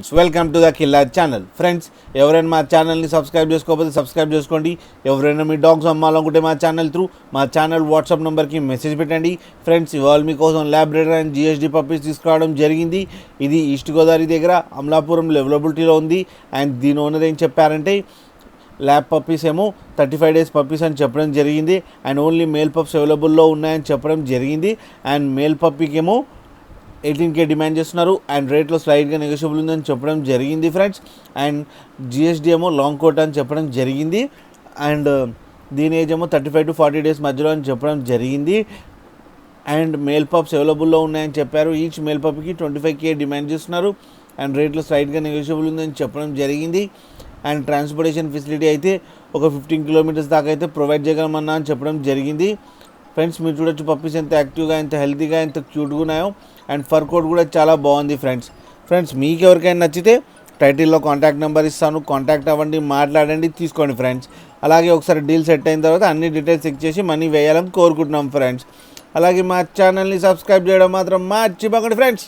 Friends, welcome to the killer channel. Friends, ఎవరైనా మా ఛానల్ని సబ్స్క్రైబ్ చేసుకోకపోతే సబ్స్క్రైబ్ చేసుకోండి. ఎవరైనా మీ డాగ్స్ అమ్మాలనుకుంటే మా ఛానల్ వాట్సాప్ నెంబర్కి మెసేజ్ పెట్టండి. ఫ్రెండ్స్, ఇవాళ మీకోసం ల్యాబ్రేటర్ అండ్ జిఎస్డి పప్పీస్ తీసుకురావడం జరిగింది. ఇది ఈస్ట్ గోదావరి దగ్గర అమలాపురంలో అవైలబిలిటీలో ఉంది. అండ్ దీని ఓనర్ ఏం చెప్పారంటే ల్యాబ్ పప్పీస్ ఏమో 35 days పప్పీస్ అని చెప్పడం జరిగింది. అండ్ ఓన్లీ మేల్ పప్స్ అవైలబుల్లో ఉన్నాయని చెప్పడం జరిగింది. అండ్ మేల్ పప్పీకి ఏమో 18K డిమాండ్ చేస్తున్నారు. అండ్ రేట్లో స్లైడ్గా నెగోషియబుల్ ఉందని చెప్పడం జరిగింది ఫ్రెండ్స్. అండ్ జిఎస్డి ఏమో లాంగ్ కోట్ అని చెప్పడం జరిగింది. అండ్ దీని ఏజ్ ఏమో 35 to 40 days మధ్యలో అని చెప్పడం జరిగింది. అండ్ మేల్ పప్స్ అవైలబుల్లో ఉన్నాయని చెప్పారు. ఈచ్ మేల్ పప్కి 25K డిమాండ్ చేస్తున్నారు. అండ్ రేట్లో స్లైడ్గా నెగోషియబుల్ ఉందని చెప్పడం జరిగింది. అండ్ ట్రాన్స్పోర్టేషన్ ఫెసిలిటీ అయితే ఒక 15 kilometers దాకా అయితే ప్రొవైడ్ చేయగలమన్నా అని చెప్పడం జరిగింది. ఫ్రెండ్స్, మీరు చూడొచ్చు పప్పీస్ ఎంత యాక్టివ్గా, ఎంత హెల్తీగా, ఎంత క్యూట్గా ఉన్నాయో. అండ్ ఫర్ కోట్ కూడా చాలా బాగుంది ఫ్రెండ్స్ మీకు ఎవరికైనా నచ్చితే టైటిల్లో కాంటాక్ట్ నెంబర్ ఇస్తాను, కాంటాక్ట్ అవ్వండి, మాట్లాడండి, తీసుకోండి ఫ్రెండ్స్. అలాగే ఒకసారి డీల్ సెట్ అయిన తర్వాత అన్ని డీటెయిల్స్ చెక్ చేసి మనీ వేయాలని కోరుకుంటున్నాం ఫ్రెండ్స్. అలాగే మా ఛానల్ని సబ్స్క్రైబ్ చేయడం మాత్రం మర్చిపోకండి ఫ్రెండ్స్.